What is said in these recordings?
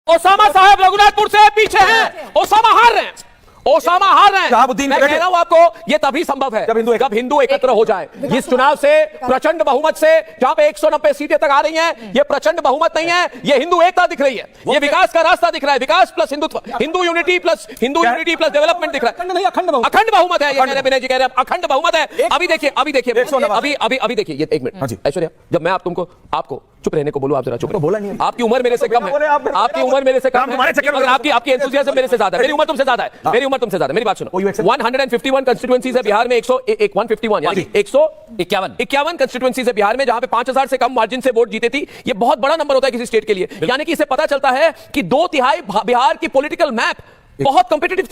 Osama साहब रघुनाथपुर से पीछे हैं। ओसामा हार रहे हैं, ओसामा हार रहे हैं। मैं कह रहा हूं आपको ये तभी संभव है जब हिंदू एकत्र हो जाए। इस चुनाव से प्रचंड बहुमत से जहां पे 190 सीटें तक आ रही हैं, ये प्रचंड बहुमत नहीं है, ये हिंदू एकता दिख रही है, ये विकास का रास्ता दिख रहा है, विकास plus Hindutva, Hindu unity plus development दिख रहा है। अखंड बहुमत है, ये विनय जी कह रहे हैं अखंड बहुमत है। अभी देखिए अभी देखिए ये 1 मिनट ऐश्वर्या, जब मैं आपको चुप रहने को बोलूं, आप जरा चुप बोला नहीं। आपकी उम्र मेरे से कम है, आपकी उम्र मेरे से कम है, आपकी एंथुसियाज्म मेरे से ज्यादा है, मेरी उम्र तुमसे ज्यादा है, मेरी उम्र तुमसे ज्यादा है। मेरी बात सुनो, 151 कंस्टिट्यूएंसीज है बिहार में, 151 यानी 151 कंस्टिट्यूएंसीज है बिहार में, जहां पे 5000 से कम मार्जिन से वोट जीते थी। ये बहुत बड़ा नंबर होता है किसी स्टेट के लिए। यानी कि इससे पता चलता है कि 2/3 बिहार की पॉलिटिकल मैप बहुत कॉम्पिटिटिव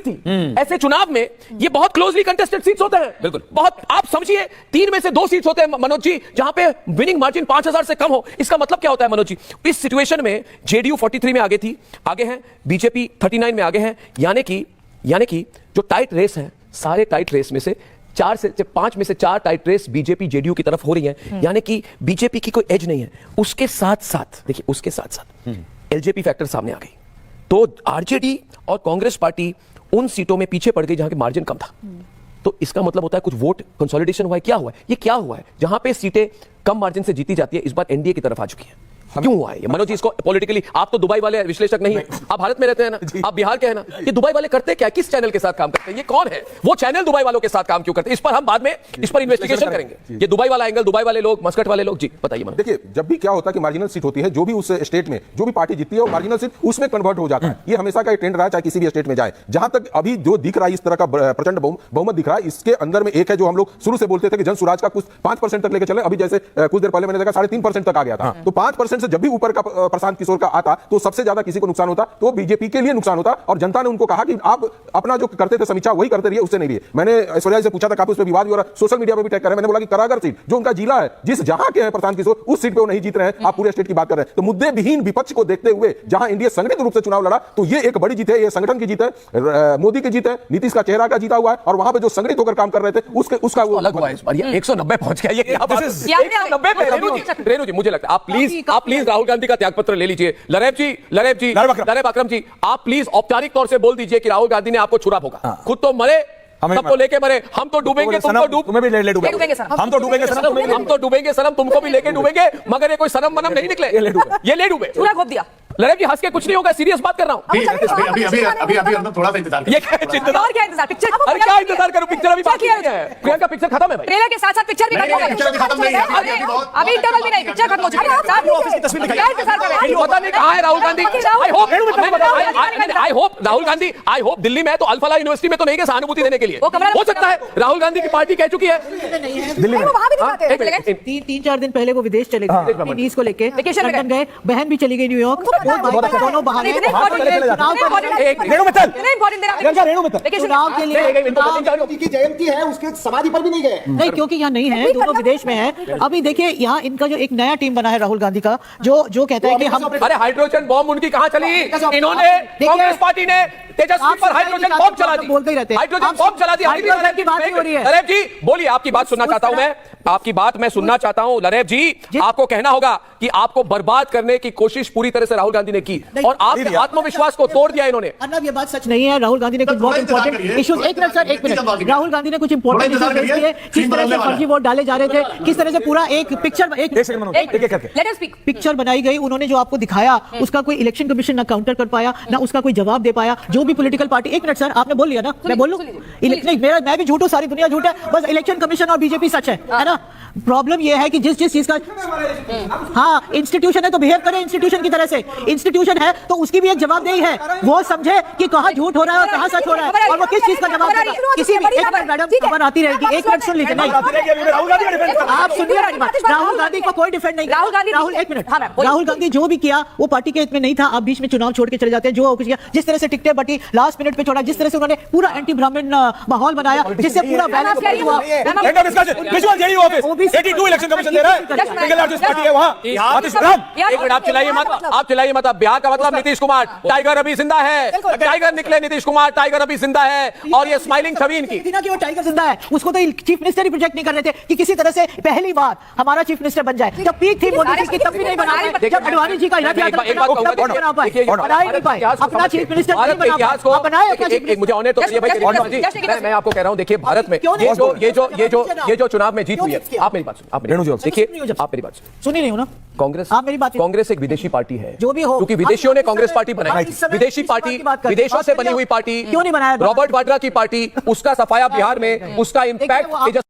थी। ऐसे चुनाव में ये बहुत क्लोजली कंटेस्टेड सीट्स होते हैं। बिल्कुल, बहुत आप समझिए 3 में से 2 सीट्स होते हैं मनोज जी, जहां पे विनिंग मार्जिन 5000 से कम हो। इसका मतलब क्या होता है मनोज जी? इस सिचुएशन में जेडीयू 43 में आगे हैं, बीजेपी 39 में आगे हैं। यानी कि जो टाइट रेस है, सारे टाइट रेस में से 5 में से 4 टाइट रेस बीजेपी जेडीयू की तरफ हो रही है। यानी कि बीजेपी की कोई एज नहीं है। उसके साथ एलजेपी फैक्टर सामने आ गई, तो आरजेडी और कांग्रेस पार्टी उन सीटों में पीछे पड़ गई जहां के मार्जिन कम था। तो इसका मतलब होता है कुछ वोट कंसोलिडेशन हुआ है। क्या हुआ है? जहां पे सीटें कम मार्जिन से जीती जाती है, इस बार एनडीए की तरफ आ चुकी है। क्यों हुआ है मनोज जी? इसको पॉलिटिकली, आप तो दुबई वाले विश्लेषक नहीं है, आप भारत में रहते हैं ना, आप बिहार के हैं ना। ये दुबई वाले करते क्या, किस चैनल के साथ काम करते हैं, ये कौन है वो चैनल दुबई वालों के साथ काम क्यों करते हैं? इस पर हम बाद में इस पर इन्वेस्टिगेशन करेंगे। ये दुबई वाला एंगल, दुबई वाले लोग, मस्कट वाले लोग। जी बताइए मनोज। देखिए, जब भी क्या होता है कि मार्जिनल सीट होती है, जो भी उस स्टेट में जो भी पार्टी जीतती है वो मार्जिनल सीट उसमें कन्वर्ट हो जाता है। ये हमेशा का एक ट्रेंड रहा है, चाहे किसी भी स्टेट में जाए। जहां तक अभी जो दिख रहा है, इस तरह का प्रचंड बहुमत दिख रहा है, इसके अंदर में एक है जो हम लोग शुरू से बोलते थे कि जन स्वराज का कुछ 5% तक लेकर चले। अभी जैसे कुछ देर पहले मैंने देखा 3.5% तक आ गया था। तो 5% से जब भी ऊपर का प्रशांत किशोर का आता तो सबसे ज्यादा किसी को नुकसान होता, तो बीजेपी के लिए नुकसान होता। और जनता ने उनको कहा कि आप अपना जो करते थे समीक्षा वही करते रहिए, उससे नहीं रहिए। मैंने ऐश्वर्या से पूछा था, काफी उस पर विवाद भी हो रहा है, सोशल मीडिया पर भी टैग कर रहे हैं। मैंने बोला कि करागर सीट जो उनका जिला है, जिस जहां के हैं प्रशांत किशोर, उस सीट पे वो नहीं जीत रहे हैं। आप पूरे स्टेट की बात कर रहे हैं। तो मुद्दे विहीन विपक्ष को देखते हुए जहां इंडिया संगठित रूप से चुनाव लड़ा, तो ये एक बड़ी जीत है, ये संगठन की जीत है, मोदी की जीत है, नीतीश का चेहरा का जीता हुआ है। और वहां पे जो संगठित होकर काम कर रहे थे उसका वो अलग हुआ है। इस बार 190 पहुंच गया। ये क्या बात है? 190 पे रेणु जी, मुझे लगता है आप प्लीज राहुल गांधी का त्यागपत्र ले लीजिए। लरेब अकरम जी, आप प्लीज औपचारिक तौर से बोल दीजिए कि राहुल गांधी ने आपको छुरा भोगा। खुद तो मरे, सबको लेके मरे। हम तो डूबेंगे, तुम तो तुम्हें भी ले डूबेंगे। हम तो डूबेंगे सनम, तुमको भी लेके डूबेंगे। मगर ये कोई सनम वनम नहीं निकले, ये ले डूबे। पूरा खोद दिया। लरेब जी, हंस के कुछ नहीं होगा, सीरियस बात कर रहा हूं। अभी हम थोड़ा सा इंतजार ये क्या इंतजार? पिक्चर, अरे क्या इंतजार करूं? पिक्चर अभी बाकी है। प्रियंका पिक्चर खत्म है भाई। ट्रेलर के साथ पिक्चर भी खत्म नहीं है। अभी इंटरवल भी नहीं, पिक्चर खत्म हो चुकी है। क्या इंतजार कर रहे हैं? पता नहीं कहां है राहुल गांधी। आई होप दिल्ली में है, तो अल्फाला यूनिवर्सिटी में तो नहीं गए सहानुभूति देने के लिए। हो सकता है राहुल गांधी की पार्टी कह चुकी है दिल्ली में। वहां भी दिखाते हैं। 3-4 दिन पहले वो विदेश चले गए, नीस को लेके लंदन गए, बहन भी चली गई न्यूयॉर्क। दोनों चुनाव के लिए की जयंती है, उसके समाधि पर भी नहीं गए। नहीं, क्योंकि यहाँ नहीं है, दोनों विदेश में है। अभी देखिए यहाँ इनका जो एक नया टीम बना है राहुल गांधी का, जो कहता है कि हम, अरे हाइड्रोजन बॉम्ब उनकी कहां चली? इन्होंने, कांग्रेस पार्टी ने तेजस्वी पर हाइड्रोजन बॉम्ब चला दी। बोलते ही रहते हैं, हाइड्रोजन बॉम्ब चला दिया। हाइड्रोजन की बात हो रही है। लरेब जी बोलिए, आपकी बात सुनना चाहता हूं मैं, आपकी बात मैं सुनना चाहता हूं। लरेब जी, आपको कहना होगा कि आपको बर्बाद करने की कोशिश पूरी तरह से राहुल गांधी ने की और आपके आत्मविश्वास को तोड़ दिया इन्होंने। अर्नब, ये बात सच नहीं है। राहुल गांधी ने कुछ बहुत इंपॉर्टेंट इश्यूज, एक मिनट, राहुल गांधी ने कुछ इंपॉर्टेंट इश्यूज रेज किए। किस तरह से फर्जी वोट डाले जा रहे थे, किस तरह से पूरा एक पिक्चर बनाई गई। उन्होंने जो आपको दिखाया, उसका कोई इलेक्शन कमीशन ना काउंटर कर पाया, ना उसका कोई जवाब दे पाया। जो भी पॉलिटिकल पार्टी, एक मिनट सर, आपने बोल लिया ना, मैं बोल लूं? मैं भी झूठ हूं, सारी दुनिया झूठ है, बस इलेक्शन कमीशन और बीजेपी सच है ना। प्रॉब्लम यह है कि जिस चीज का, हाँ, इंस्टीट्यूशन है तो बिहेव करे इंस्टीट्यूशन की तरह से। इंस्टीट्यूशन है तो उसकी भी एक जवाबदेही है। वो समझे कि कहाँ झूठ हो रहा है और कहाँ सच हो रहा है, और वो किस चीज का जवाब देगा। किसी भी, एक मिनट मैडम, खबर आती रहेगी, एक मिनट सुन लीजिए। नहीं, आप सुनिए, राहुल गांधी को कोई डिफेंड नहीं। राहुल, एक मिनट, राहुल गांधी जो भी किया वो पार्टी के हित में नहीं था। आप बीच में चुनाव छोड़ के चले जाते हैं, जो कुछ किया, जिस तरह से टिकटें बटी, की लास्ट मिनट पे छोड़ा, जिस तरह से उन्होंने पूरा एंटी ब्राह्मण माहौल बनाया, जिससे पूरा बैलेंस हुआ। एंड ऑफ डिस्कशन विजुअल यही ऑफिस 82 इलेक्शन कमीशन दे रहा है, सिंगल लार्जेस्ट पार्टी है वहां। एक मिनट आप चिल्लाइए मत, आप बिहार का मतलब नीतीश कुमार, टाइगर अभी जिंदा है, टाइगर निकले नीतीश कुमार, टाइगर अभी जिंदा है, और ये स्माइलिंग छवि इनकी कि वो टाइगर जिंदा है, उसको तो चीफ मिनिस्टर ही प्रोजेक्ट नहीं कर रहे थे कि किसी तरह से पहली बार हमारा चीफ मिनिस्टर बन जाए। जब पीक थी मोदी जी की तब भी नहीं बना पाए, जब अडवाणी जी का रथ यात्रा एक बात कहूंगा, बना ही नहीं पाए, अपना चीफ मिनिस्टर नहीं बना पाए, बनाए अपना चीफ मुझे ऑनर तो करिए भाई, मैं आपको कह रहा हूं, देखिए भारत में ये जो चुनाव में जीत हुई है, आप मेरी बात सुनिए, देखिए आप मेरी बात सुनी नहीं हो ना, कांग्रेस आप मेरी बात, कांग्रेस एक विदेशी पार्टी है, जो भी हो, क्योंकि विदेशियों ने कांग्रेस पार्टी बनाई, विदेशी पार्टी, विदेशों से बनी हुई पार्टी, क्यों नहीं बनाया? रॉबर्ट वाड्रा की पार्टी, उसका सफाया बिहार में, उसका इंपैक्ट